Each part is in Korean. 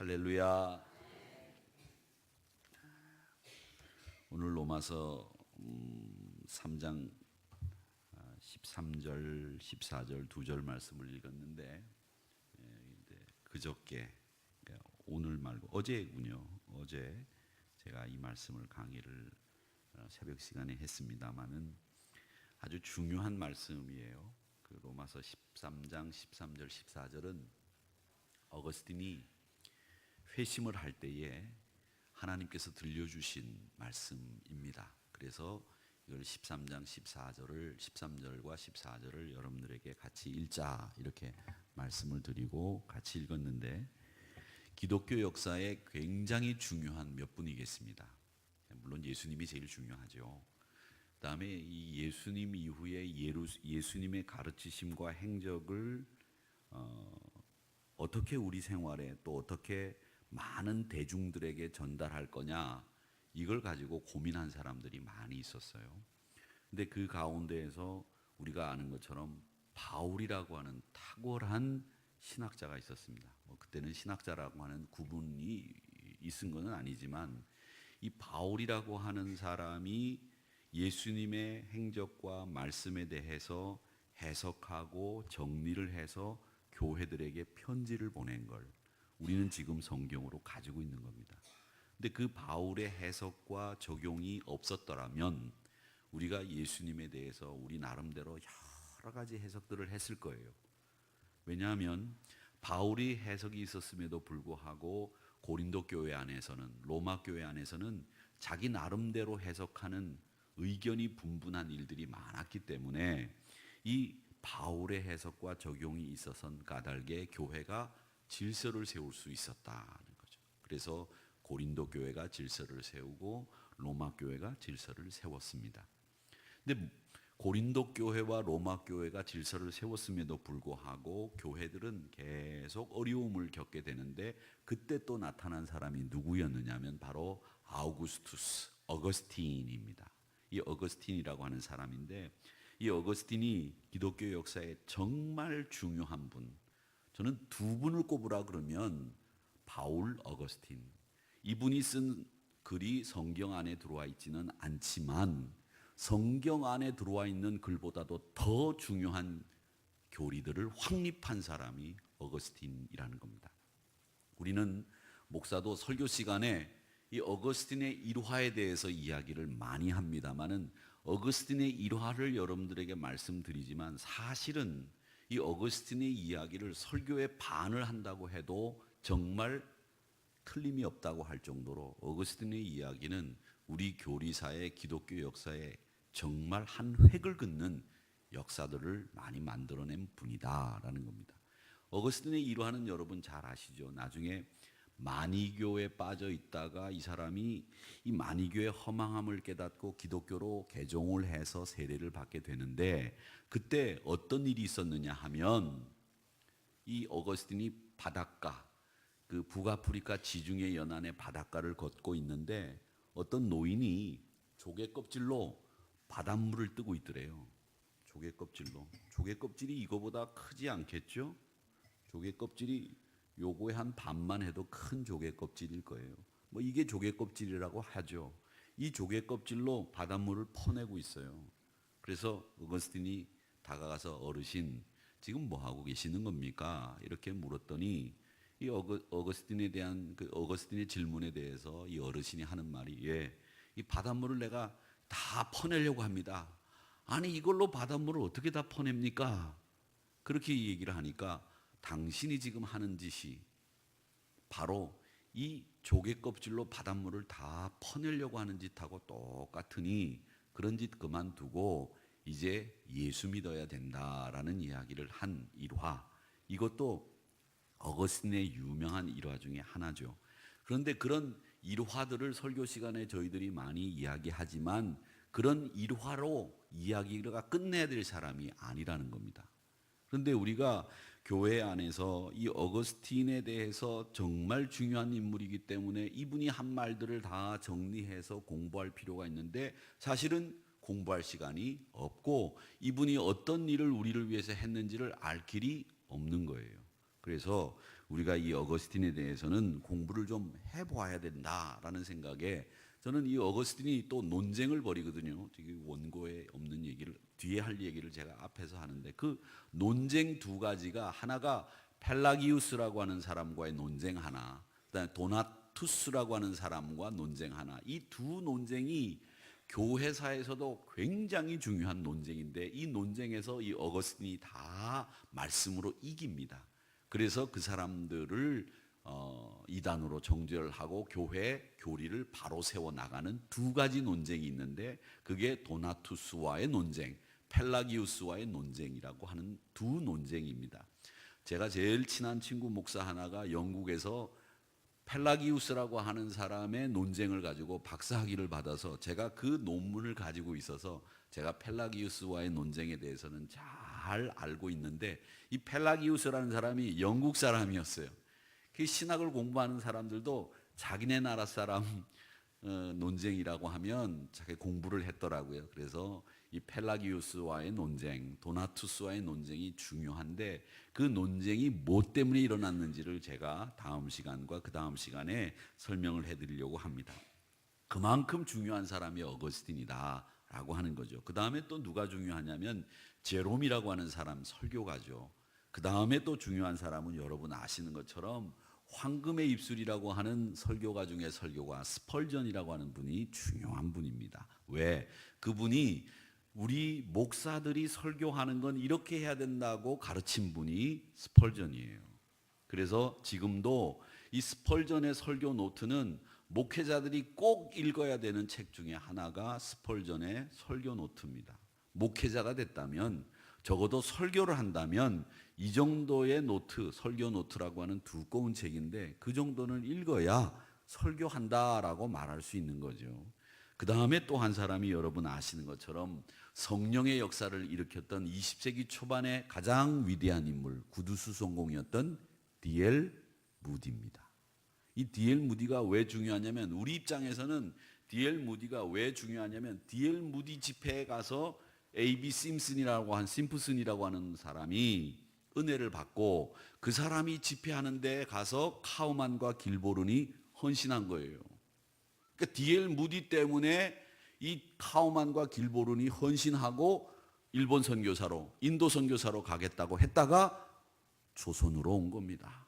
할렐루야. 오늘 로마서 3장 13절, 14절 두 절 말씀을 읽었는데 그저께 오늘 말고 어제군요. 어제 제가 이 말씀을 강의를 새벽 시간에 했습니다마는 아주 중요한 말씀이에요. 그 로마서 13장 13절 14절은 어거스틴이 회심을 할 때에 하나님께서 들려주신 말씀입니다. 그래서 이걸 13장 14절을 13절과 14절을 여러분들에게 같이 읽자 이렇게 말씀을 드리고 같이 읽었는데, 기독교 역사에 굉장히 중요한 몇 분이겠습니다. 물론 예수님이 제일 중요하죠. 그 다음에 이 예수님 이후에 예수님의 가르치심과 행적을 어떻게 우리 생활에 또 어떻게 많은 대중들에게 전달할 거냐, 이걸 가지고 고민한 사람들이 많이 있었어요. 근데 그 가운데에서 우리가 아는 것처럼 바울이라고 하는 탁월한 신학자가 있었습니다. 그때는 신학자라고 하는 구분이 있은 것은 아니지만 이 바울이라고 하는 사람이 예수님의 행적과 말씀에 대해서 해석하고 정리를 해서 교회들에게 편지를 보낸 걸 우리는 지금 성경으로 가지고 있는 겁니다. 근데 그 바울의 해석과 적용이 없었더라면 우리가 예수님에 대해서 우리 나름대로 여러 가지 해석들을 했을 거예요. 왜냐하면 바울이 해석이 있었음에도 불구하고 고린도 교회 안에서는, 로마 교회 안에서는 자기 나름대로 해석하는 의견이 분분한 일들이 많았기 때문에 이 바울의 해석과 적용이 있어서는 까닭에 교회가 질서를 세울 수 있었다는 거죠. 그래서 고린도 교회가 질서를 세우고 로마 교회가 질서를 세웠습니다. 근데 고린도 교회와 로마 교회가 질서를 세웠음에도 불구하고 교회들은 계속 어려움을 겪게 되는데, 그때 또 나타난 사람이 누구였느냐면 바로 아우구스투스, 어거스틴입니다. 이 어거스틴이라고 하는 사람인데, 이 어거스틴이 기독교 역사에 정말 중요한 분, 저는 두 분을 꼽으라 그러면 바울, 어거스틴, 이분이 쓴 글이 성경 안에 들어와 있지는 않지만 성경 안에 들어와 있는 글보다도 더 중요한 교리들을 확립한 사람이 어거스틴이라는 겁니다. 우리는 목사도 설교 시간에 이 어거스틴의 일화에 대해서 이야기를 많이 합니다마는 어거스틴의 일화를 여러분들에게 말씀드리지만 사실은 이 어거스틴의 이야기를 설교의 반을 한다고 해도 정말 틀림이 없다고 할 정도로 어거스틴의 이야기는 우리 교리사의 기독교 역사에 정말 한 획을 긋는 역사들을 많이 만들어낸 분이다라는 겁니다. 어거스틴의 일화는 여러분 잘 아시죠? 나중에 마니교에 빠져 있다가 이 사람이 이 마니교의 허망함을 깨닫고 기독교로 개종을 해서 세례를 받게 되는데, 그때 어떤 일이 있었느냐 하면 이 어거스틴이 바닷가, 그 북아프리카 지중해 연안의 바닷가를 걷고 있는데 어떤 노인이 조개 껍질로 바닷물을 뜨고 있더래요. 조개 껍질로. 조개 껍질이 이거보다 크지 않겠죠? 조개 껍질이 요거의 한 반만 해도 큰 조개 껍질일 거예요. 이게 조개 껍질이라고 하죠. 이 조개 껍질로 바닷물을 퍼내고 있어요. 그래서 어거스틴이 다가가서 어르신, 지금 뭐 하고 계시는 겁니까? 이렇게 물었더니 이 어거스틴에 대한 그 어거스틴의 질문에 대해서 이 어르신이 하는 말이, 이 바닷물을 내가 다 퍼내려고 합니다. 아니 이걸로 바닷물을 어떻게 다 퍼냅니까? 그렇게 얘기를 하니까 당신이 지금 하는 짓이 바로 이 조개 껍질로 바닷물을 다 퍼내려고 하는 짓하고 똑같으니 그런 짓 그만두고 이제 예수 믿어야 된다라는 이야기를 한 일화, 이것도 어거스틴의 유명한 일화 중에 하나죠. 그런데 그런 일화들을 설교 시간에 저희들이 많이 이야기하지만 그런 일화로 이야기가 끝내야 될 사람이 아니라는 겁니다. 그런데 우리가 교회 안에서 이 어거스틴에 대해서 정말 중요한 인물이기 때문에 이분이 한 말들을 다 정리해서 공부할 필요가 있는데 사실은 공부할 시간이 없고 이분이 어떤 일을 우리를 위해서 했는지를 알 길이 없는 거예요. 그래서 우리가 이 어거스틴에 대해서는 공부를 좀 해보아야 된다라는 생각에 저는 이 어거스틴이 또 논쟁을 벌이거든요. 원고에 없는 얘기를 뒤에 할 얘기를 제가 앞에서 하는데 그 논쟁 두 가지가 하나가 펠라기우스라고 하는 사람과의 논쟁 하나, 그다음에 도나투스라고 하는 사람과 논쟁 하나. 이 두 논쟁이 교회사에서도 굉장히 중요한 논쟁인데 이 논쟁에서 이 어거스틴이 다 말씀으로 이깁니다. 그래서 그 사람들을 이단으로 정죄하고 교회 교리를 바로 세워 나가는 두 가지 논쟁이 있는데 그게 도나투스와의 논쟁, 펠라기우스와의 논쟁이라고 하는 두 논쟁입니다. 제가 제일 친한 친구 목사 하나가 영국에서 펠라기우스라고 하는 사람의 논쟁을 가지고 박사학위를 받아서 제가 그 논문을 가지고 있어서 제가 펠라기우스와의 논쟁에 대해서는 잘 알고 있는데 이 펠라기우스라는 사람이 영국 사람이었어요. 그 신학을 공부하는 사람들도 자기네 나라 사람 논쟁이라고 하면 자기 공부를 했더라고요. 그래서 이 펠라기우스와의 논쟁, 도나투스와의 논쟁이 중요한데 그 논쟁이 뭐 때문에 일어났는지를 제가 다음 시간과 그 다음 시간에 설명을 해드리려고 합니다. 그만큼 중요한 사람이 어거스틴이다라고 하는 거죠. 그 다음에 또 누가 중요하냐면 제롬이라고 하는 사람 설교가죠. 그 다음에 또 중요한 사람은 여러분 아시는 것처럼 황금의 입술이라고 하는 설교가 중에 설교가 스펄전이라고 하는 분이 중요한 분입니다. 왜? 그분이 우리 목사들이 설교하는 건 이렇게 해야 된다고 가르친 분이 스펄전이에요. 그래서 지금도 이 스펄전의 설교 노트는 목회자들이 꼭 읽어야 되는 책 중에 하나가 스펄전의 설교 노트입니다. 목회자가 됐다면 적어도 설교를 한다면 이 정도의 노트, 설교 노트라고 하는 두꺼운 책인데 그 정도는 읽어야 설교한다라고 말할 수 있는 거죠. 그 다음에 또 한 사람이 여러분 아시는 것처럼 성령의 역사를 일으켰던 20세기 초반의 가장 위대한 인물, 구두수성공이었던 D.L. 무디입니다. 이 D.L. 무디가 왜 중요하냐면 우리 입장에서는 D.L. 무디가 왜 중요하냐면 D.L. 무디 집회에 가서 A.B. 심프슨이라고 하는 사람이 은혜를 받고 그 사람이 집회하는 데 가서 카우만과 길보른이 헌신한 거예요. 그러니까 D.L. 무디 때문에 이 카우만과 길보른이 헌신하고 일본 선교사로, 인도 선교사로 가겠다고 했다가 조선으로 온 겁니다.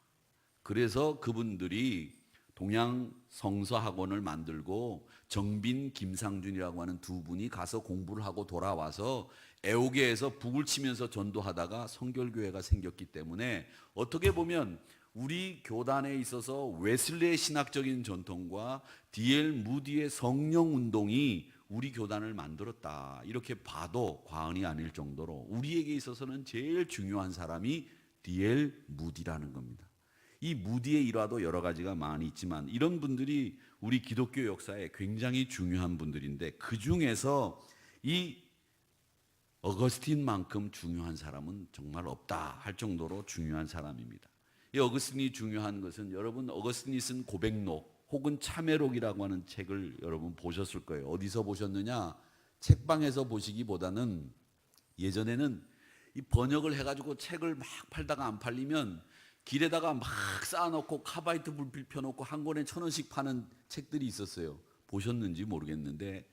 그래서 그분들이 동양 성서학원을 만들고 정빈, 김상준이라고 하는 두 분이 가서 공부를 하고 돌아와서 애오게에서 북을 치면서 전도하다가 성결교회가 생겼기 때문에 어떻게 보면 우리 교단에 있어서 웨슬레의 신학적인 전통과 D.L. 무디의 성령 운동이 우리 교단을 만들었다. 이렇게 봐도 과언이 아닐 정도로 우리에게 있어서는 제일 중요한 사람이 D.L. 무디라는 겁니다. 이 무디의 일화도 여러 가지가 많이 있지만 이런 분들이 우리 기독교 역사에 굉장히 중요한 분들인데 그 중에서 이 어거스틴만큼 중요한 사람은 정말 없다 할 정도로 중요한 사람입니다. 이 어거스틴이 중요한 것은 여러분 어거스틴이 쓴 고백록 혹은 참회록이라고 하는 책을 여러분 보셨을 거예요. 어디서 보셨느냐? 책방에서 보시기보다는 예전에는 이 번역을 해가지고 책을 막 팔다가 안 팔리면 길에다가 막 쌓아놓고 카바이트 불필 펴놓고 한 권에 1,000원씩 파는 책들이 있었어요. 보셨는지 모르겠는데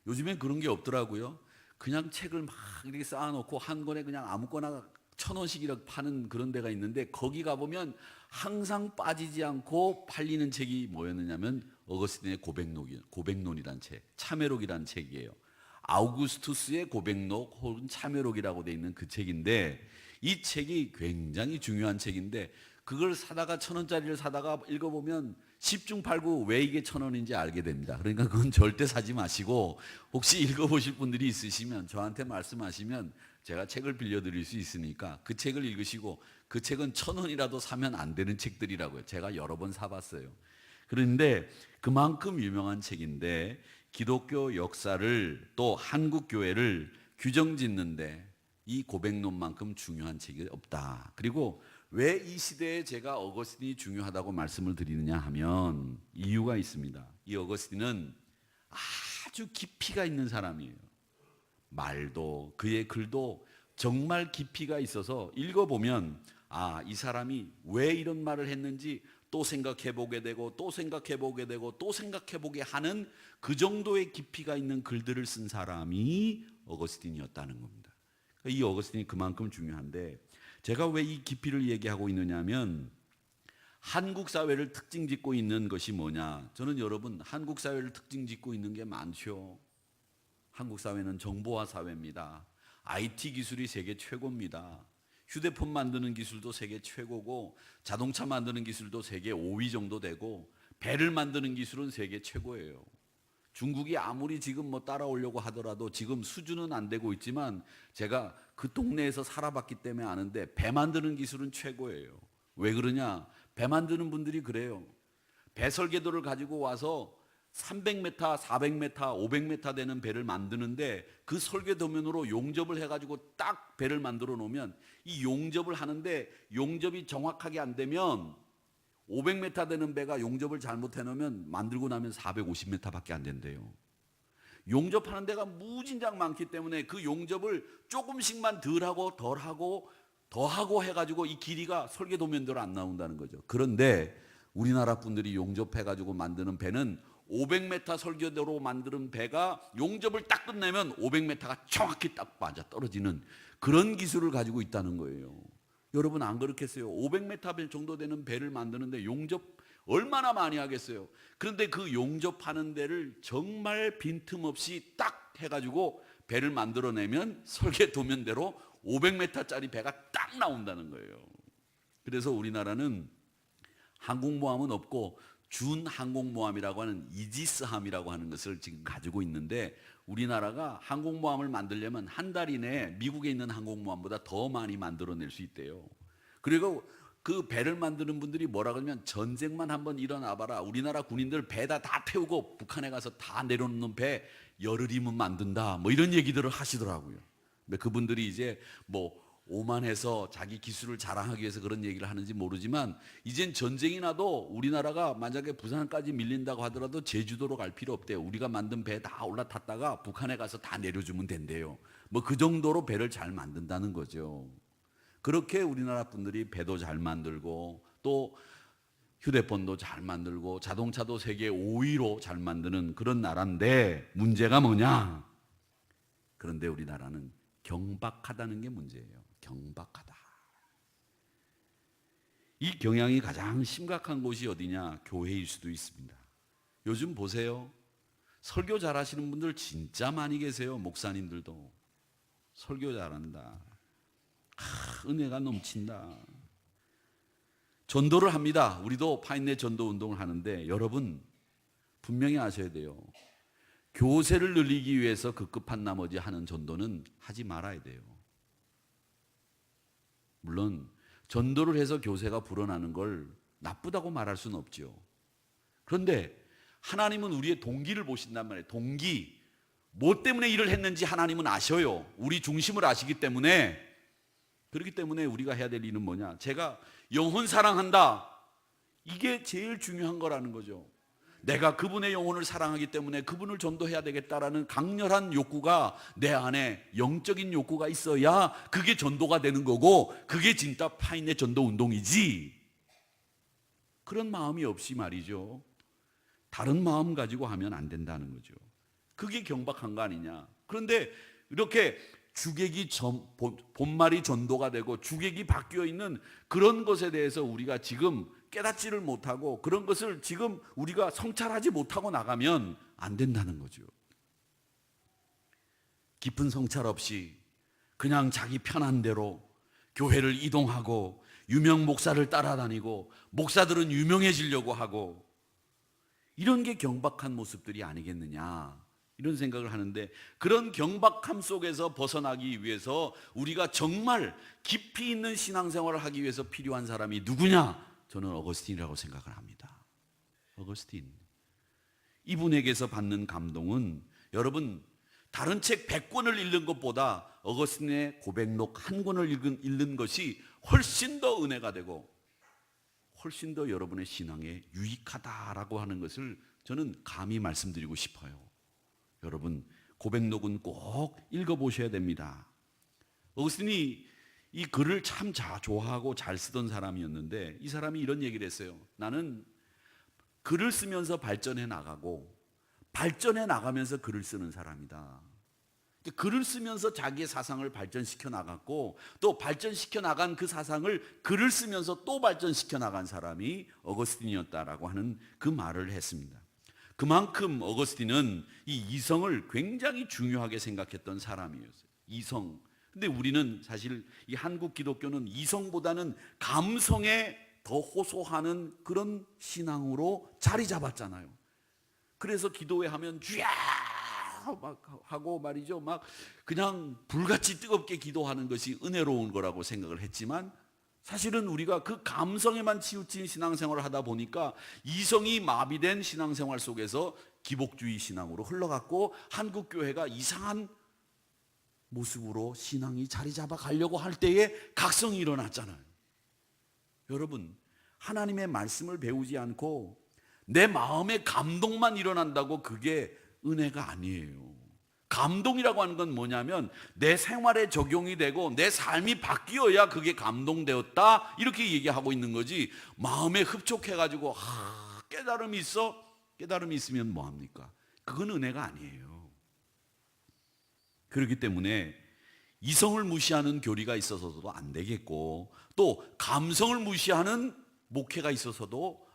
요즘엔 그런 게 없더라고요. 그냥 책을 막 이렇게 쌓아놓고 한 권에 그냥 아무거나 1,000원씩 이렇게 파는 그런 데가 있는데 거기 가보면 항상 빠지지 않고 팔리는 책이 뭐였느냐면 어거스틴의 고백론이란 책, 참회록이란 책이에요. 아우구스투스의 고백록 혹은 참회록이라고 돼 있는 그 책인데 이 책이 굉장히 중요한 책인데 그걸 사다가 1,000원짜리를 사다가 읽어보면 10중 8구 왜 이게 1,000원인지 알게 됩니다. 그러니까 그건 절대 사지 마시고 혹시 읽어보실 분들이 있으시면 저한테 말씀하시면 제가 책을 빌려드릴 수 있으니까 그 책을 읽으시고 그 책은 1,000원이라도 사면 안 되는 책들이라고요. 제가 여러 번 사봤어요. 그런데 그만큼 유명한 책인데 기독교 역사를 또 한국 교회를 규정짓는데 이 고백론만큼 중요한 책이 없다. 그리고 왜 이 시대에 제가 어거스틴이 중요하다고 말씀을 드리느냐 하면 이유가 있습니다. 이 어거스틴은 아주 깊이가 있는 사람이에요. 말도 그의 글도 정말 깊이가 있어서 읽어보면 이 사람이 왜 이런 말을 했는지 또 생각해 보게 되고 또 생각해 보게 되고 또 생각해 보게 하는 그 정도의 깊이가 있는 글들을 쓴 사람이 어거스틴이었다는 겁니다. 이 어거스틴이 그만큼 중요한데, 제가 왜 이 깊이를 얘기하고 있느냐면, 한국 사회를 특징 짓고 있는 것이 뭐냐? 저는 여러분, 한국 사회를 특징 짓고 있는 게 많죠. 한국 사회는 정보화 사회입니다. IT 기술이 세계 최고입니다. 휴대폰 만드는 기술도 세계 최고고, 자동차 만드는 기술도 세계 5위 정도 되고, 배를 만드는 기술은 세계 최고예요. 중국이 아무리 지금 뭐 따라오려고 하더라도 지금 수준은 안 되고 있지만, 제가 그 동네에서 살아봤기 때문에 아는데 배 만드는 기술은 최고예요. 왜 그러냐? 배 만드는 분들이 그래요. 배 설계도를 가지고 와서 300m, 400m, 500m 되는 배를 만드는데, 그 설계도면으로 용접을 해가지고 딱 배를 만들어 놓으면, 이 용접을 하는데 용접이 정확하게 안 되면 500m 되는 배가 용접을 잘못해 놓으면 만들고 나면 450m밖에 안 된대요. 용접하는 데가 무진장 많기 때문에 그 용접을 조금씩만 덜하고 덜하고 더하고 해가지고 이 길이가 설계도면대로 안 나온다는 거죠. 그런데 우리나라 분들이 용접해가지고 만드는 배는 500m 설계도로 만드는 배가 용접을 딱 끝내면 500m가 정확히 딱 맞아 떨어지는 그런 기술을 가지고 있다는 거예요. 여러분 안 그렇겠어요? 500m 정도 되는 배를 만드는데 용접 얼마나 많이 하겠어요? 그런데 그 용접하는 데를 정말 빈틈없이 딱 해가지고 배를 만들어내면 설계도면대로 500m짜리 배가 딱 나온다는 거예요. 그래서 우리나라는 항공모함은 없고 준항공모함이라고 하는 이지스함이라고 하는 것을 지금 가지고 있는데, 우리나라가 항공모함을 만들려면 한 달 이내에 미국에 있는 항공모함보다 더 많이 만들어낼 수 있대요. 그리고 그 배를 만드는 분들이 뭐라 그러면, 전쟁만 한번 일어나봐라, 우리나라 군인들 배다 태우고 북한에 가서 다 내려놓는 배 열흘이면 만든다, 뭐 이런 얘기들을 하시더라고요. 근데 그분들이 이제 뭐 오만해서 자기 기술을 자랑하기 위해서 그런 얘기를 하는지 모르지만, 이젠 전쟁이 나도 우리나라가 만약에 부산까지 밀린다고 하더라도 제주도로 갈 필요 없대요. 우리가 만든 배 다 올라탔다가 북한에 가서 다 내려주면 된대요. 뭐 그 정도로 배를 잘 만든다는 거죠. 그렇게 우리나라 분들이 배도 잘 만들고 또 휴대폰도 잘 만들고 자동차도 세계 5위로 잘 만드는 그런 나라인데, 문제가 뭐냐? 그런데 우리나라는 경박하다는 게 문제예요. 경박하다. 이 경향이 가장 심각한 곳이 어디냐? 교회일 수도 있습니다. 요즘 보세요. 설교 잘하시는 분들 진짜 많이 계세요. 목사님들도 설교 잘한다, 은혜가 넘친다, 전도를 합니다. 우리도 파인네 전도 운동을 하는데, 여러분 분명히 아셔야 돼요. 교세를 늘리기 위해서 급급한 나머지 하는 전도는 하지 말아야 돼요. 물론 전도를 해서 교세가 불어나는 걸 나쁘다고 말할 수는 없죠. 그런데 하나님은 우리의 동기를 보신단 말이에요. 동기, 뭐 때문에 일을 했는지 하나님은 아셔요. 우리 중심을 아시기 때문에. 그렇기 때문에 우리가 해야 될 일은 뭐냐? 제가 영혼 사랑한다, 이게 제일 중요한 거라는 거죠. 내가 그분의 영혼을 사랑하기 때문에 그분을 전도해야 되겠다라는 강렬한 욕구가 내 안에, 영적인 욕구가 있어야 그게 전도가 되는 거고, 그게 진짜 파인네 전도 운동이지. 그런 마음이 없이 말이죠, 다른 마음 가지고 하면 안 된다는 거죠. 그게 경박한 거 아니냐. 그런데 이렇게 주객이 본말이 전도가 되고 주객이 바뀌어 있는 그런 것에 대해서 우리가 지금 깨닫지를 못하고, 그런 것을 지금 우리가 성찰하지 못하고 나가면 안 된다는 거죠. 깊은 성찰 없이 그냥 자기 편한 대로 교회를 이동하고 유명 목사를 따라다니고 목사들은 유명해지려고 하고, 이런 게 경박한 모습들이 아니겠느냐, 이런 생각을 하는데, 그런 경박함 속에서 벗어나기 위해서 우리가 정말 깊이 있는 신앙생활을 하기 위해서 필요한 사람이 누구냐? 저는 어거스틴이라고 생각을 합니다. 어거스틴. 이분에게서 받는 감동은, 여러분 다른 책 100권을 읽는 것보다 어거스틴의 고백록 한 권을 읽는 것이 훨씬 더 은혜가 되고 훨씬 더 여러분의 신앙에 유익하다라고 하는 것을 저는 감히 말씀드리고 싶어요. 여러분 고백록은 꼭 읽어보셔야 됩니다. 어거스틴이 이 글을 참 좋아하고 잘 쓰던 사람이었는데 이 사람이 이런 얘기를 했어요. 나는 글을 쓰면서 발전해 나가고 발전해 나가면서 글을 쓰는 사람이다. 글을 쓰면서 자기의 사상을 발전시켜 나갔고 또 발전시켜 나간 그 사상을 글을 쓰면서 또 발전시켜 나간 사람이 어거스틴이었다라고 하는 그 말을 했습니다. 그만큼 어거스틴은 이 이성을 굉장히 중요하게 생각했던 사람이었어요. 이성. 근데 우리는 사실 이 한국 기독교는 이성보다는 감성에 더 호소하는 그런 신앙으로 자리 잡았잖아요. 그래서 기도회 하면 주야 막 하고 말이죠. 막 그냥 불같이 뜨겁게 기도하는 것이 은혜로운 거라고 생각을 했지만 사실은 우리가 그 감성에만 치우친 신앙생활을 하다 보니까 이성이 마비된 신앙생활 속에서 기복주의 신앙으로 흘러갔고 한국 교회가 이상한 모습으로 신앙이 자리 잡아 가려고 할 때에 각성이 일어났잖아요. 여러분, 하나님의 말씀을 배우지 않고 내 마음의 감동만 일어난다고 그게 은혜가 아니에요. 감동이라고 하는 건 뭐냐면 내 생활에 적용이 되고 내 삶이 바뀌어야 그게 감동되었다 이렇게 얘기하고 있는 거지. 마음에 흡족해가지고 깨달음이 있어? 깨달음이 있으면 뭐합니까? 그건 은혜가 아니에요. 그렇기 때문에 이성을 무시하는 교리가 있어서도 안 되겠고 또 감성을 무시하는 목회가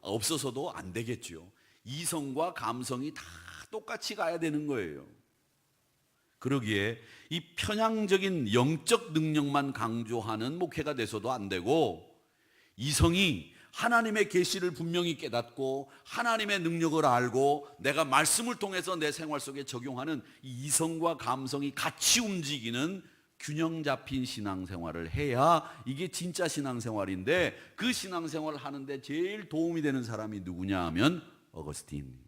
없어서도 안 되겠죠. 이성과 감성이 다 똑같이 가야 되는 거예요. 그러기에 이 편향적인 영적 능력만 강조하는 목회가 돼서도 안 되고 이성이 하나님의 계시를 분명히 깨닫고 하나님의 능력을 알고 내가 말씀을 통해서 내 생활 속에 적용하는 이 이성과 감성이 같이 움직이는 균형 잡힌 신앙생활을 해야 이게 진짜 신앙생활인데 그 신앙생활을 하는데 제일 도움이 되는 사람이 누구냐 하면 어거스틴.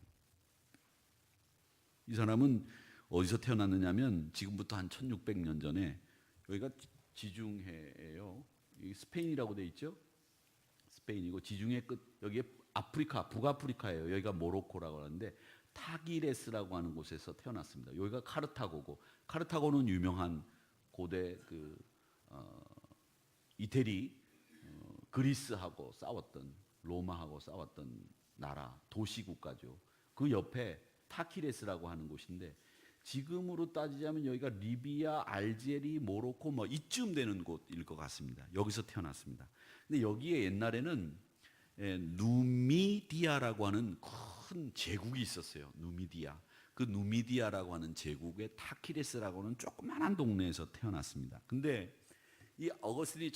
이 사람은 어디서 태어났느냐면 지금부터 한 1600년 전에 여기가 지중해예요. 스페인이라고 돼 있죠. 스페인이고 지중해 끝 여기에 아프리카 북아프리카예요. 여기가 모로코라고 하는데 타기레스라고 하는 곳에서 태어났습니다. 여기가 카르타고고 카르타고는 유명한 고대 이태리 그리스하고 싸웠던 로마하고 싸웠던 나라 도시국가죠. 그 옆에 타키레스라고 하는 곳인데 지금으로 따지자면 여기가 리비아, 알제리, 모로코 뭐 이쯤 되는 곳일 것 같습니다. 여기서 태어났습니다. 근데 여기에 옛날에는 누미디아라고 하는 큰 제국이 있었어요. 누미디아. 그 누미디아라고 하는 제국의 타키레스라고 하는 조그만한 동네에서 태어났습니다. 근데 이 어거스틴이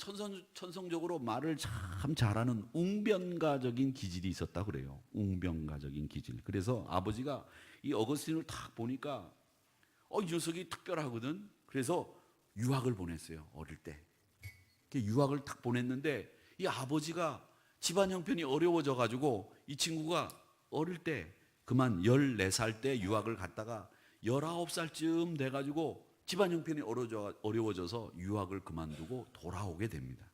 천성적으로 말을 참 잘하는 웅변가적인 기질이 있었다 그래요. 웅변가적인 기질. 그래서 아버지가 이 어거스틴을 딱 보니까 이 녀석이 특별하거든. 그래서 유학을 보냈어요. 어릴 때. 유학을 딱 보냈는데 이 아버지가 집안 형편이 어려워져 가지고 이 친구가 어릴 때 그만 14살 때 유학을 갔다가 19살쯤 돼 가지고 집안 형편이 어려워져서 유학을 그만두고 돌아오게 됩니다.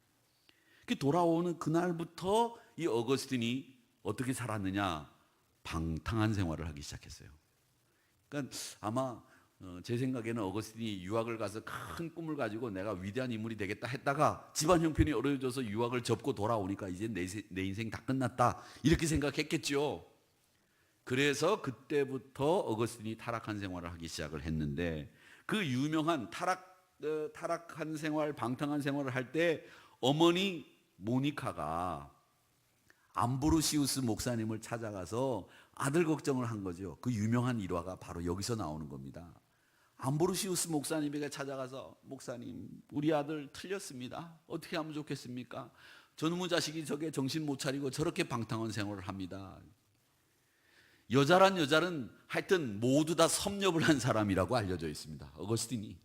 돌아오는 그날부터 이 어거스틴이 어떻게 살았느냐? 방탕한 생활을 하기 시작했어요. 그러니까 아마 제 생각에는 어거스틴이 유학을 가서 큰 꿈을 가지고 내가 위대한 인물이 되겠다 했다가 집안 형편이 어려워져서 유학을 접고 돌아오니까 이제 내 인생 다 끝났다 이렇게 생각했겠죠. 그래서 그때부터 어거스틴이 타락한 생활을 하기 시작을 했는데 그 유명한 타락한 생활, 방탕한 생활을 할 때 어머니 모니카가 암브로시우스 목사님을 찾아가서 아들 걱정을 한 거죠. 그 유명한 일화가 바로 여기서 나오는 겁니다. 암브로시우스 목사님에게 찾아가서 목사님, 우리 아들 틀렸습니다. 어떻게 하면 좋겠습니까? 저놈의 자식이 저게 정신 못 차리고 저렇게 방탕한 생활을 합니다. 여자란 여자는 하여튼 모두 다 섭렵을 한 사람이라고 알려져 있습니다. 어거스틴이.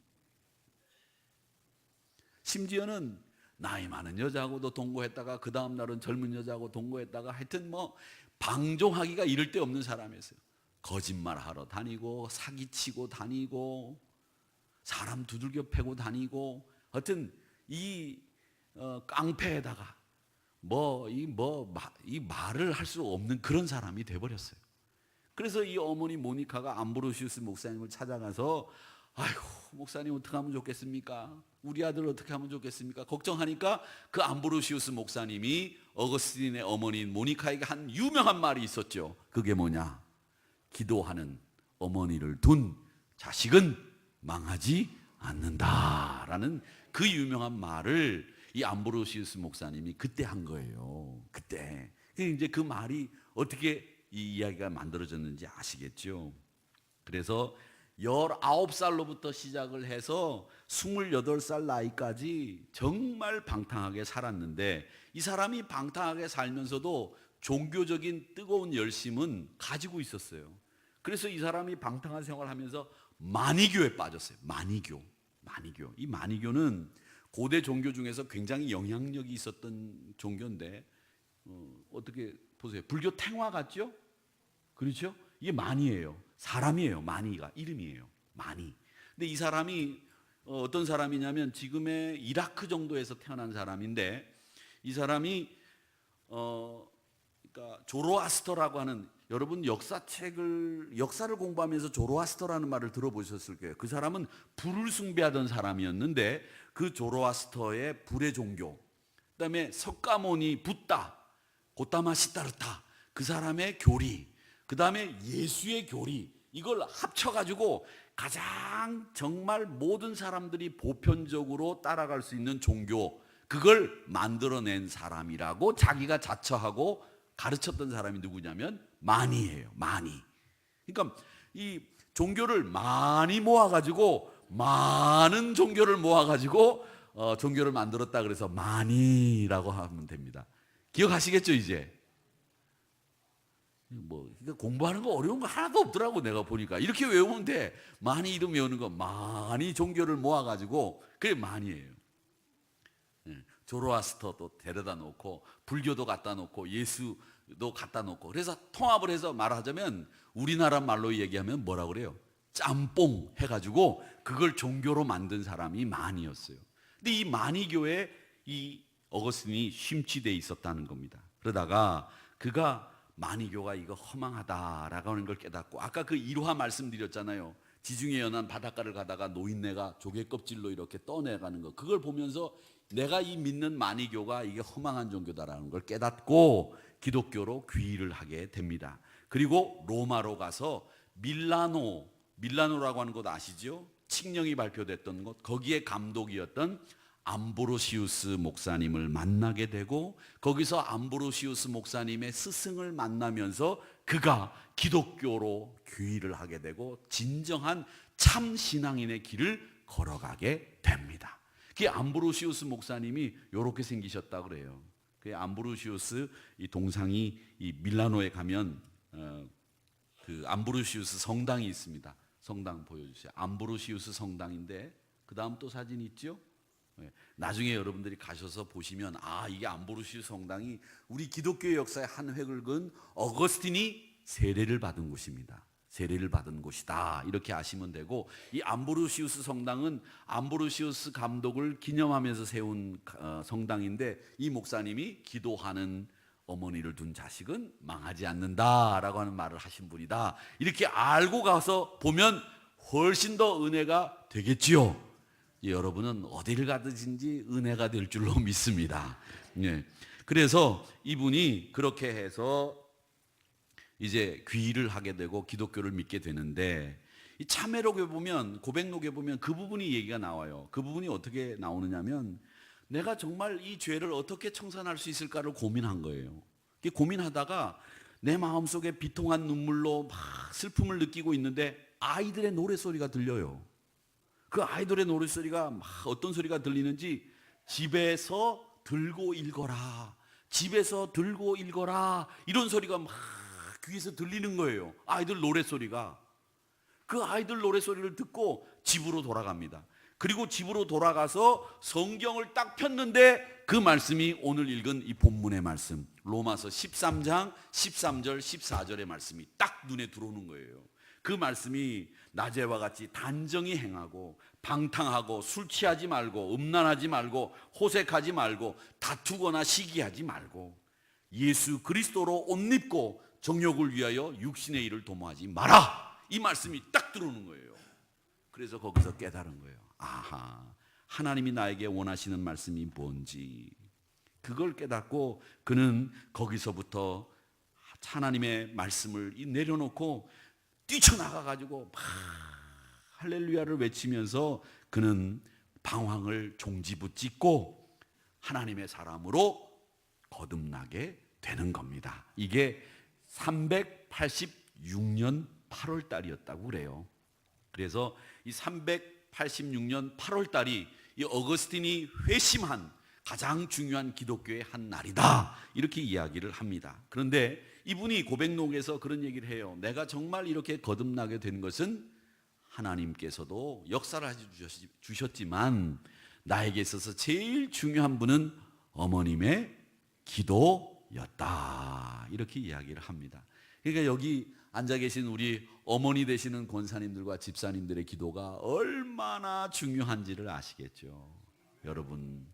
심지어는 나이 많은 여자하고도 동거했다가 그 다음 날은 젊은 여자하고 동거했다가 하여튼 뭐 방종하기가 이를 데 없는 사람이었어요. 거짓말하러 다니고 사기치고 다니고 사람 두들겨 패고 다니고 하여튼 이 깡패에다가 이 말을 할 수 없는 그런 사람이 돼버렸어요. 그래서 이 어머니 모니카가 암브로시우스 목사님을 찾아가서 아이고, 목사님 어떻게 하면 좋겠습니까? 우리 아들 어떻게 하면 좋겠습니까? 걱정하니까 그 암브로시우스 목사님이 어거스틴의 어머니인 모니카에게 한 유명한 말이 있었죠. 그게 뭐냐? 기도하는 어머니를 둔 자식은 망하지 않는다라는 그 유명한 말을 이 암브로시우스 목사님이 그때 한 거예요. 그때. 이제 그 말이 어떻게 이 이야기가 만들어졌는지 아시겠죠? 그래서 19살로부터 시작을 해서 28살 나이까지 정말 방탕하게 살았는데, 이 사람이 방탕하게 살면서도 종교적인 뜨거운 열심은 가지고 있었어요. 그래서 이 사람이 방탕한 생활을 하면서 마니교에 빠졌어요. 마니교. 이 마니교는 고대 종교 중에서 굉장히 영향력이 있었던 종교인데, 어떻게 보세요? 불교 탱화 같죠? 그렇죠? 이게 마니예요. 사람이에요. 마니가 이름이에요. 마니. 근데 이 사람이 어떤 사람이냐면 지금의 이라크 정도에서 태어난 사람인데, 이 사람이 그러니까 조로아스터라고 하는, 여러분 역사를 공부하면서 조로아스터라는 말을 들어보셨을 거예요. 그 사람은 불을 숭배하던 사람이었는데 그 조로아스터의 불의 종교, 그다음에 석가모니 붓다, 고타마 시타르타 그 사람의 교리, 그다음에 예수의 교리, 이걸 합쳐가지고 가장 정말 모든 사람들이 보편적으로 따라갈 수 있는 종교, 그걸 만들어낸 사람이라고 자기가 자처하고 가르쳤던 사람이 누구냐면 마니예요. 마니. 그러니까 이 종교를 많이 모아가지고, 많은 종교를 모아가지고 종교를 만들었다 그래서 마니라고 하면 됩니다. 기억하시겠죠 이제? 그러니까 공부하는 거 어려운 거 하나도 없더라고. 내가 보니까 이렇게 외우면 돼. 마니 이름 외우는 거, 많이 종교를 모아가지고 그게 마니예요. 조로아스터도 데려다 놓고 불교도 갖다 놓고 예수도 갖다 놓고, 그래서 통합을 해서 말하자면 우리나라 말로 얘기하면 뭐라 그래요? 짬뽕 해가지고 그걸 종교로 만든 사람이 마니였어요. 근데 이 마니교에 이 어거스틴이 심취돼 있었다는 겁니다. 그러다가 그가 마니교가 이거 허망하다라고 하는 걸 깨닫고, 아까 그 일화 말씀드렸잖아요. 지중해 연안 바닷가를 가다가 노인네가 조개 껍질로 이렇게 떠내가는 거, 그걸 보면서 내가 이 믿는 마니교가 이게 허망한 종교다라는 걸 깨닫고 기독교로 귀의를 하게 됩니다. 그리고 로마로 가서 밀라노라고 하는 곳 아시죠? 칙령이 발표됐던 곳, 거기에 감독이었던 암브로시우스 목사님을 만나게 되고, 거기서 암브로시우스 목사님의 스승을 만나면서 그가 기독교로 귀의를 하게 되고 진정한 참 신앙인의 길을 걸어가게 됩니다. 그 암브로시우스 목사님이 이렇게 생기셨다 그래요. 그 암브로시우스 이 동상이 이 밀라노에 가면 그 암브로시우스 성당이 있습니다. 성당 보여주세요. 암브로시우스 성당인데 그 다음 또 사진 있죠? 나중에 여러분들이 가셔서 보시면, 아, 이게 암브로시우스 성당이 우리 기독교의 역사의 한 획을 그은 어거스틴이 세례를 받은 곳입니다. 세례를 받은 곳이다, 이렇게 아시면 되고, 이 암브로시우스 성당은 암브로시우스 감독을 기념하면서 세운 성당인데, 이 목사님이 기도하는 어머니를 둔 자식은 망하지 않는다라고 하는 말을 하신 분이다, 이렇게 알고 가서 보면 훨씬 더 은혜가 되겠지요. 여러분은 어디를 가든지 은혜가 될 줄로 믿습니다. 그래서 이분이 그렇게 해서 이제 귀의를 하게 되고 기독교를 믿게 되는데, 이 참회록에 보면, 고백록에 보면 그 부분이 얘기가 나와요. 그 부분이 어떻게 나오느냐면, 내가 정말 이 죄를 어떻게 청산할 수 있을까를 고민한 거예요. 고민하다가 내 마음속에 비통한 눈물로 막 슬픔을 느끼고 있는데 아이들의 노래소리가 들려요. 그 아이들의 노래소리가 막 어떤 소리가 들리는지, 집에서 들고 읽어라, 집에서 들고 읽어라, 이런 소리가 막 귀에서 들리는 거예요. 아이들 노래소리가. 그 아이들 노래소리를 듣고 집으로 돌아갑니다. 그리고 집으로 돌아가서 성경을 딱 폈는데 그 말씀이 오늘 읽은 이 본문의 말씀, 로마서 13장 13절 14절의 말씀이 딱 눈에 들어오는 거예요. 그 말씀이 낮에와 같이 단정히 행하고 방탕하고 술 취하지 말고 음란하지 말고 호색하지 말고 다투거나 시기하지 말고 예수 그리스도로 옷 입고 정욕을 위하여 육신의 일을 도모하지 마라, 이 말씀이 딱 들어오는 거예요. 그래서 거기서 깨달은 거예요. 아하, 하나님이 나에게 원하시는 말씀이 뭔지. 그걸 깨닫고 그는 거기서부터 하나님의 말씀을 내려놓고 뛰쳐나가가지고 막 할렐루야를 외치면서 그는 방황을 종지부짓고 하나님의 사람으로 거듭나게 되는 겁니다. 이게 386년 8월 달이었다고 그래요. 그래서 이 386년 8월 달이 이 어거스틴이 회심한 가장 중요한 기독교의 한 날이다, 이렇게 이야기를 합니다. 그런데 이분이 고백록에서 그런 얘기를 해요. 내가 정말 이렇게 거듭나게 된 것은 하나님께서도 역사를 주셨지만 나에게 있어서 제일 중요한 분은 어머님의 기도였다, 이렇게 이야기를 합니다. 그러니까 여기 앉아 계신 우리 어머니 되시는 권사님들과 집사님들의 기도가 얼마나 중요한지를 아시겠죠. 여러분,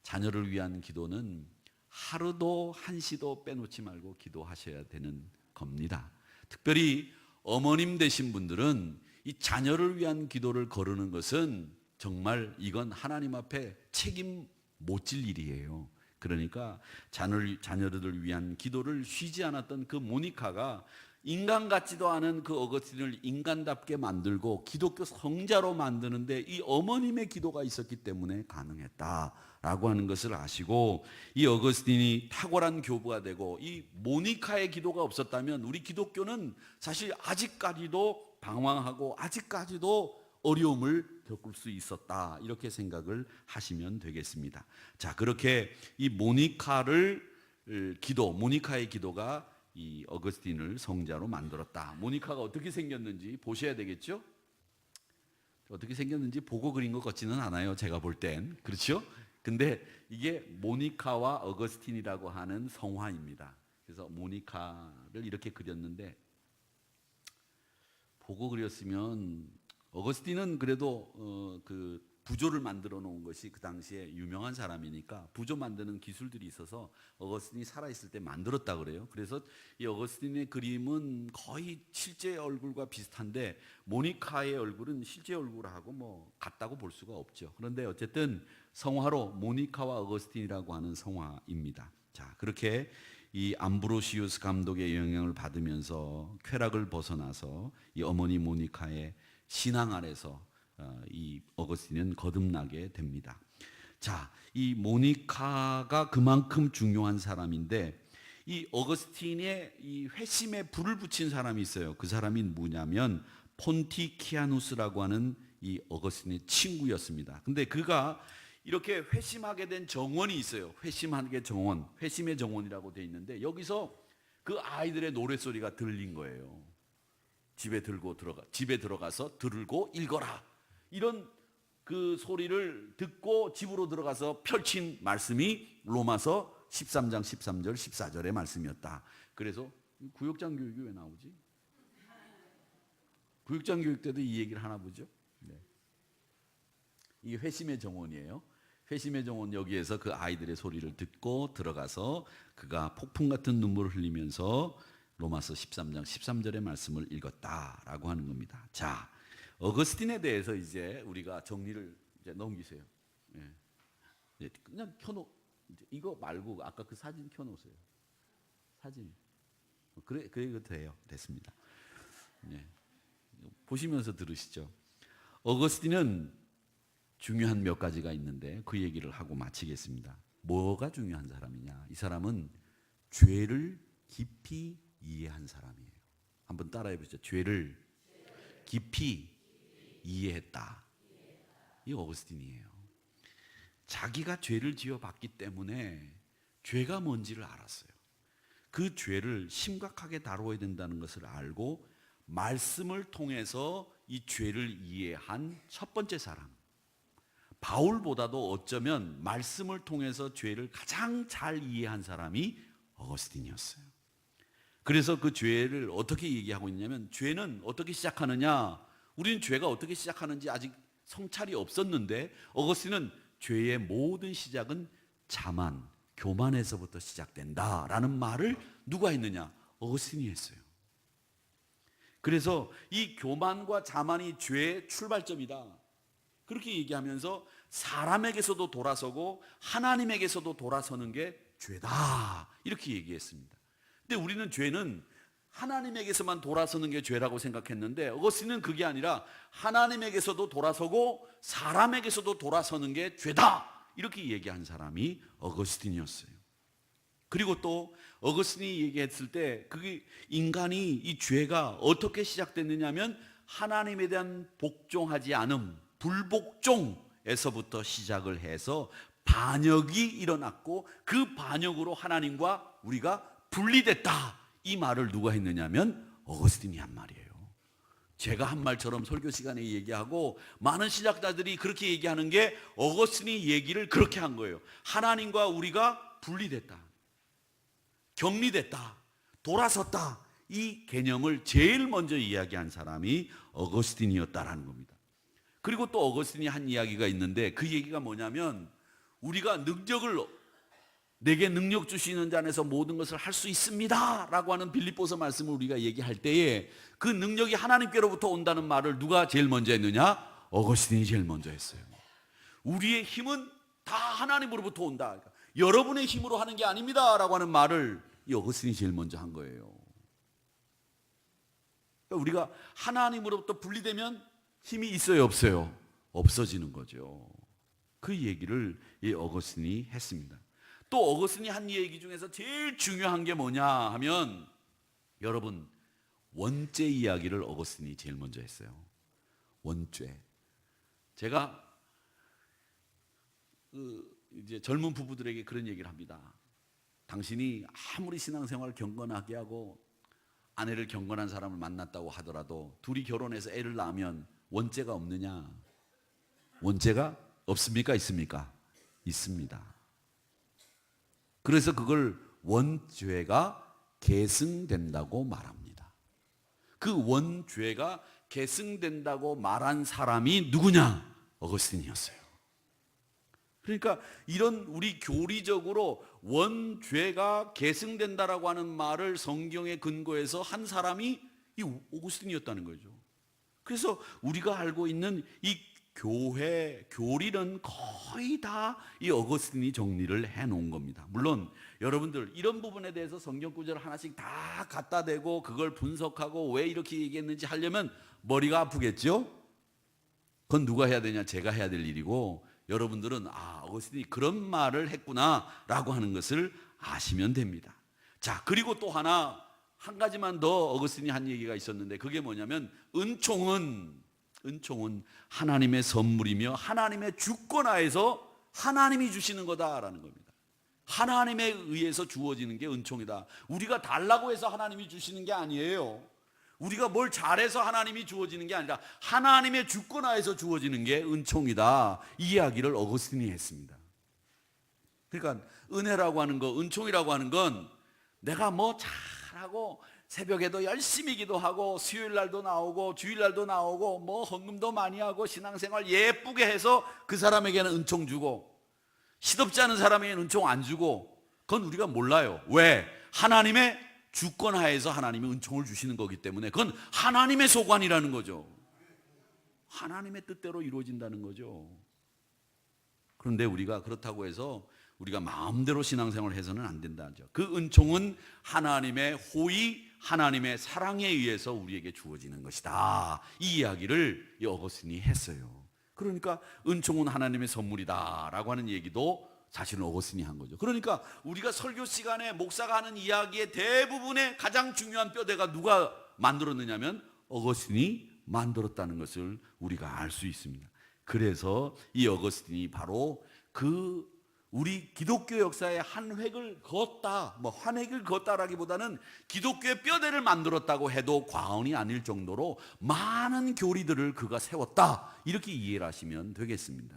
자녀를 위한 기도는 하루도 한시도 빼놓지 말고 기도하셔야 되는 겁니다. 특별히 어머님 되신 분들은 이 자녀를 위한 기도를 거르는 것은 정말 이건 하나님 앞에 책임 못 질 일이에요. 그러니까 자녀들을 위한 기도를 쉬지 않았던 그 모니카가 인간 같지도 않은 그 어거스틴을 인간답게 만들고 기독교 성자로 만드는데 이 어머님의 기도가 있었기 때문에 가능했다라고 하는 것을 아시고, 이 어거스틴이 탁월한 교부가 되고 이 모니카의 기도가 없었다면 우리 기독교는 사실 아직까지도 방황하고 아직까지도 어려움을 겪을 수 있었다, 이렇게 생각을 하시면 되겠습니다. 자, 그렇게 이 모니카의 기도가 이 어거스틴을 성자로 만들었다. 모니카가 어떻게 생겼는지 보셔야 되겠죠? 어떻게 생겼는지 보고 그린 것 같지는 않아요, 제가 볼 땐. 그렇죠? 근데 이게 모니카와 어거스틴이라고 하는 성화입니다. 그래서 모니카를 이렇게 그렸는데, 보고 그렸으면 어거스틴은 그래도 그 부조를 만들어 놓은 것이 그 당시에 유명한 사람이니까 부조 만드는 기술들이 있어서 어거스틴이 살아있을 때 만들었다 그래요. 그래서 이 어거스틴의 그림은 거의 실제 얼굴과 비슷한데 모니카의 얼굴은 실제 얼굴하고 뭐 같다고 볼 수가 없죠. 그런데 어쨌든 성화로 모니카와 어거스틴이라고 하는 성화입니다. 자, 그렇게 이 암브로시우스 감독의 영향을 받으면서 쾌락을 벗어나서 이 어머니 모니카의 신앙 아래서 이 어거스틴은 거듭나게 됩니다. 자, 이 모니카가 그만큼 중요한 사람인데 이 어거스틴의 이 회심에 불을 붙인 사람이 있어요. 그 사람이 뭐냐면 폰티키아누스라고 하는 이 어거스틴의 친구였습니다. 근데 그가 이렇게 회심하게 된 정원이 있어요. 회심의 정원이라고 돼 있는데 여기서 그 아이들의 노랫소리가 들린 거예요. 집에 들어가서 들고 읽어라, 이런 그 소리를 듣고 집으로 들어가서 펼친 말씀이 로마서 13장 13절 14절의 말씀이었다. 그래서 구역장 교육이 왜 나오지? 구역장 교육 때도 이 얘기를 하나 보죠. 네. 이게 회심의 정원이에요. 회심의 정원, 여기에서 그 아이들의 소리를 듣고 들어가서 그가 폭풍 같은 눈물을 흘리면서 로마서 13장 13절의 말씀을 읽었다라고 하는 겁니다. 자, 어거스틴에 대해서 이제 우리가 정리를 이제 넘기세요. 예. 그냥 이거 말고 아까 그 사진 켜놓으세요. 사진. 그래도 돼요. 됐습니다. 예. 보시면서 들으시죠. 어거스틴은 중요한 몇 가지가 있는데 그 얘기를 하고 마치겠습니다. 뭐가 중요한 사람이냐? 이 사람은 죄를 깊이 이해한 사람이에요. 한번 따라해 보시죠. 죄를 깊이 이해했다. 이 어거스틴이에요. 자기가 죄를 지어봤기 때문에 죄가 뭔지를 알았어요. 그 죄를 심각하게 다루어야 된다는 것을 알고 말씀을 통해서 이 죄를 이해한 첫 번째 사람. 바울보다도 어쩌면 말씀을 통해서 죄를 가장 잘 이해한 사람이 어거스틴이었어요. 그래서 그 죄를 어떻게 얘기하고 있냐면, 죄는 어떻게 시작하느냐, 우리는 죄가 어떻게 시작하는지 아직 성찰이 없었는데 어거스틴은 죄의 모든 시작은 자만, 교만에서부터 시작된다라는 말을 누가 했느냐? 어거스틴이 했어요. 그래서 이 교만과 자만이 죄의 출발점이다. 그렇게 얘기하면서 사람에게서도 돌아서고 하나님에게서도 돌아서는 게 죄다. 이렇게 얘기했습니다. 근데 우리는 죄는 하나님에게서만 돌아서는 게 죄라고 생각했는데 어거스틴은 그게 아니라 하나님에게서도 돌아서고 사람에게서도 돌아서는 게 죄다. 이렇게 얘기한 사람이 어거스틴이었어요. 그리고 또 어거스틴이 얘기했을 때 그게 인간이 이 죄가 어떻게 시작됐느냐면 하나님에 대한 복종하지 않음, 불복종에서부터 시작을 해서 반역이 일어났고 그 반역으로 하나님과 우리가 분리됐다. 이 말을 누가 했느냐면 어거스틴이 한 말이에요. 제가 한 말처럼 설교 시간에 얘기하고 많은 신학자들이 그렇게 얘기하는 게 어거스틴이 얘기를 그렇게 한 거예요. 하나님과 우리가 분리됐다, 격리됐다, 돌아섰다. 이 개념을 제일 먼저 이야기한 사람이 어거스틴이었다라는 겁니다. 그리고 또 어거스틴이 한 이야기가 있는데 그 얘기가 뭐냐면 우리가 내게 능력 주시는 자 안에서 모든 것을 할 수 있습니다 라고 하는 빌립보서 말씀을 우리가 얘기할 때에 그 능력이 하나님께로부터 온다는 말을 누가 제일 먼저 했느냐? 어거스틴이 제일 먼저 했어요. 우리의 힘은 다 하나님으로부터 온다. 그러니까 여러분의 힘으로 하는 게 아닙니다 라고 하는 말을 이 어거스틴이 제일 먼저 한 거예요. 그러니까 우리가 하나님으로부터 분리되면 힘이 있어요, 없어요? 없어지는 거죠. 그 얘기를 이 어거스틴이 했습니다. 또 어거스틴이 한 얘기 중에서 제일 중요한 게 뭐냐 하면 여러분 원죄 이야기를 어거스틴이 제일 먼저 했어요. 원죄. 제가 이제 젊은 부부들에게 그런 얘기를 합니다. 당신이 아무리 신앙생활을 경건하게 하고 아내를 경건한 사람을 만났다고 하더라도 둘이 결혼해서 애를 낳으면 원죄가 없느냐? 원죄가 없습니까? 있습니까? 있습니다. 그래서 그걸 원죄가 계승된다고 말합니다. 그 원죄가 계승된다고 말한 사람이 누구냐? 어거스틴이었어요. 그러니까 이런 우리 교리적으로 원죄가 계승된다라고 하는 말을 성경에 근거해서 한 사람이 이 어거스틴이었다는 거죠. 그래서 우리가 알고 있는 이 교회, 교리는 거의 다 이 어거스틴이 정리를 해놓은 겁니다. 물론 여러분들 이런 부분에 대해서 성경 구절을 하나씩 다 갖다 대고 그걸 분석하고 왜 이렇게 얘기했는지 하려면 머리가 아프겠죠? 그건 누가 해야 되냐? 제가 해야 될 일이고 여러분들은 어거스틴이 그런 말을 했구나 라고 하는 것을 아시면 됩니다. 자, 그리고 또 한 가지만 더 어거스틴이 한 얘기가 있었는데 그게 뭐냐면 은총은 하나님의 선물이며 하나님의 주권하에서 하나님이 주시는 거다라는 겁니다. 하나님에 의해서 주어지는 게 은총이다. 우리가 달라고 해서 하나님이 주시는 게 아니에요. 우리가 뭘 잘해서 하나님이 주어지는 게 아니라 하나님의 주권하에서 주어지는 게 은총이다. 이 이야기를 어거스틴이 했습니다. 그러니까 은혜라고 하는 거, 은총이라고 하는 건 내가 뭐 잘하고 새벽에도 열심히 기도하고 수요일 날도 나오고 주일 날도 나오고 뭐 헌금도 많이 하고 신앙생활 예쁘게 해서 그 사람에게는 은총 주고 시덥지 않은 사람에게는 은총 안 주고 그건 우리가 몰라요. 왜? 하나님의 주권하에서 하나님이 은총을 주시는 거기 때문에 그건 하나님의 소관이라는 거죠. 하나님의 뜻대로 이루어진다는 거죠. 그런데 우리가 그렇다고 해서 우리가 마음대로 신앙생활을 해서는 안 된다죠. 그 은총은 하나님의 호의, 하나님의 사랑에 의해서 우리에게 주어지는 것이다. 이 이야기를 이 어거스틴이 했어요. 그러니까 은총은 하나님의 선물이다 라고 하는 얘기도 사실은 어거스틴이 한 거죠. 그러니까 우리가 설교 시간에 목사가 하는 이야기의 대부분의 가장 중요한 뼈대가 누가 만들었느냐면 어거스틴이 만들었다는 것을 우리가 알 수 있습니다. 그래서 이 어거스틴이 바로 우리 기독교 역사의 한 획을 그었다, 한 획을 그었다라기보다는 기독교의 뼈대를 만들었다고 해도 과언이 아닐 정도로 많은 교리들을 그가 세웠다, 이렇게 이해를 하시면 되겠습니다.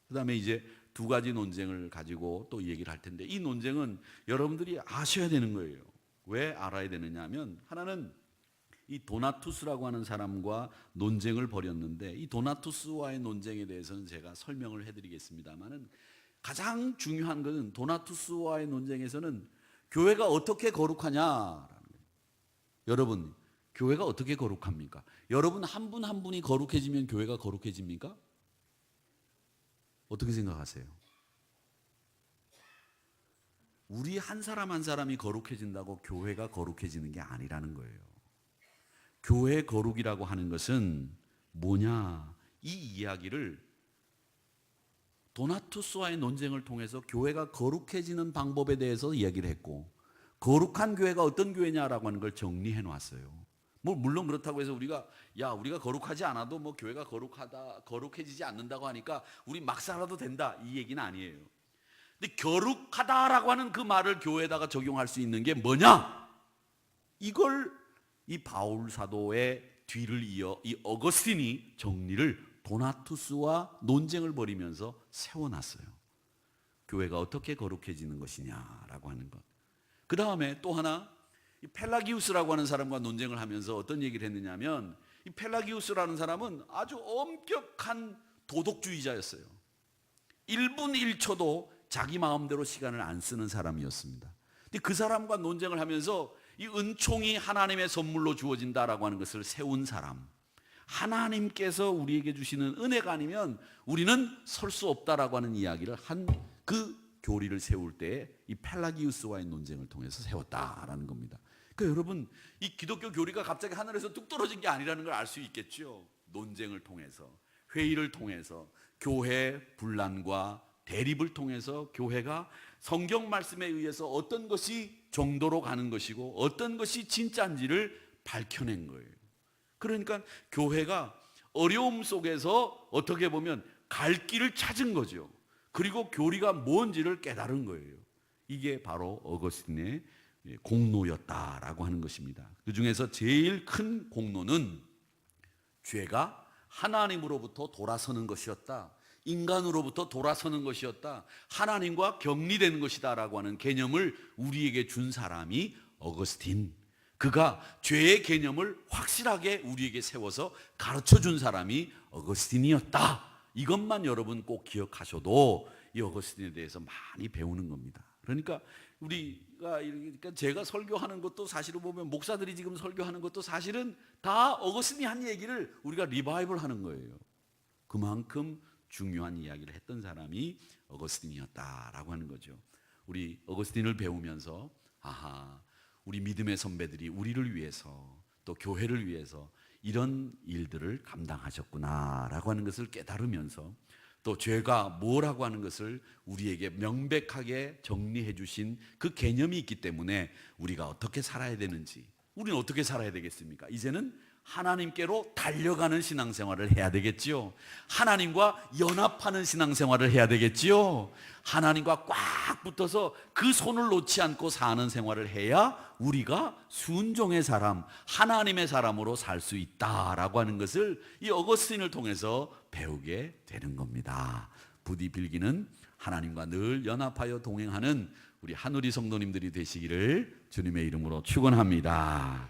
그 다음에 이제 두 가지 논쟁을 가지고 또 얘기를 할 텐데 이 논쟁은 여러분들이 아셔야 되는 거예요. 왜 알아야 되느냐 하면 하나는 이 도나투스라고 하는 사람과 논쟁을 벌였는데 이 도나투스와의 논쟁에 대해서는 제가 설명을 해드리겠습니다만은 가장 중요한 것은 도나투스와의 논쟁에서는 교회가 어떻게 거룩하냐라는 거예요. 여러분, 교회가 어떻게 거룩합니까? 여러분 한 분 한 분이 거룩해지면 교회가 거룩해집니까? 어떻게 생각하세요? 우리 한 사람 한 사람이 거룩해진다고 교회가 거룩해지는 게 아니라는 거예요. 교회 거룩이라고 하는 것은 뭐냐? 이 이야기를 도나투스와의 논쟁을 통해서 교회가 거룩해지는 방법에 대해서 이야기를 했고, 거룩한 교회가 어떤 교회냐라고 하는 걸 정리해 놨어요. 뭐 물론 그렇다고 해서 우리가 거룩하지 않아도 뭐 교회가 거룩해지지 않는다고 하니까 우리 막 살아도 된다, 이 얘기는 아니에요. 근데 거룩하다라고 하는 그 말을 교회에다가 적용할 수 있는 게 뭐냐? 이걸 이 바울 사도의 뒤를 이어 이 어거스틴이 정리를 도나투스와 논쟁을 벌이면서 세워놨어요. 교회가 어떻게 거룩해지는 것이냐라고 하는 것. 그 다음에 또 하나, 이 펠라기우스라고 하는 사람과 논쟁을 하면서 어떤 얘기를 했느냐면, 이 펠라기우스라는 사람은 아주 엄격한 도덕주의자였어요. 1분 1초도 자기 마음대로 시간을 안 쓰는 사람이었습니다. 근데 그 사람과 논쟁을 하면서 이 은총이 하나님의 선물로 주어진다라고 하는 것을 세운 사람, 하나님께서 우리에게 주시는 은혜가 아니면 우리는 설 수 없다라고 하는 이야기를 한 그 교리를 세울 때 이 펠라기우스와의 논쟁을 통해서 세웠다라는 겁니다. 그러니까 여러분, 이 기독교 교리가 갑자기 하늘에서 뚝 떨어진 게 아니라는 걸 알 수 있겠죠. 논쟁을 통해서, 회의를 통해서, 교회 분란과 대립을 통해서 교회가 성경 말씀에 의해서 어떤 것이 정도로 가는 것이고 어떤 것이 진짜인지를 밝혀낸 거예요. 그러니까 교회가 어려움 속에서 어떻게 보면 갈 길을 찾은 거죠. 그리고 교리가 뭔지를 깨달은 거예요. 이게 바로 어거스틴의 공로였다라고 하는 것입니다. 그 중에서 제일 큰 공로는 죄가 하나님으로부터 돌아서는 것이었다, 인간으로부터 돌아서는 것이었다, 하나님과 격리되는 것이다라고 하는 개념을 우리에게 준 사람이 어거스틴. 그가 죄의 개념을 확실하게 우리에게 세워서 가르쳐 준 사람이 어거스틴이었다. 이것만 여러분 꼭 기억하셔도 이 어거스틴에 대해서 많이 배우는 겁니다. 그러니까 제가 설교하는 것도 사실은 보면, 목사들이 지금 설교하는 것도 사실은 다 어거스틴이 한 얘기를 우리가 리바이벌 하는 거예요. 그만큼 중요한 이야기를 했던 사람이 어거스틴이었다라고 하는 거죠. 우리 어거스틴을 배우면서 우리 믿음의 선배들이 우리를 위해서 또 교회를 위해서 이런 일들을 감당하셨구나라고 하는 것을 깨달으면서, 또 죄가 뭐라고 하는 것을 우리에게 명백하게 정리해 주신 그 개념이 있기 때문에 우리가 어떻게 살아야 되는지, 우리는 어떻게 살아야 되겠습니까? 이제는 하나님께로 달려가는 신앙생활을 해야 되겠지요. 하나님과 연합하는 신앙생활을 해야 되겠지요. 하나님과 꽉 붙어서 그 손을 놓지 않고 사는 생활을 해야 우리가 순종의 사람, 하나님의 사람으로 살 수 있다라고 하는 것을 이 어거스틴을 통해서 배우게 되는 겁니다. 부디 빌기는 하나님과 늘 연합하여 동행하는 우리 한우리 성도님들이 되시기를 주님의 이름으로 축원합니다.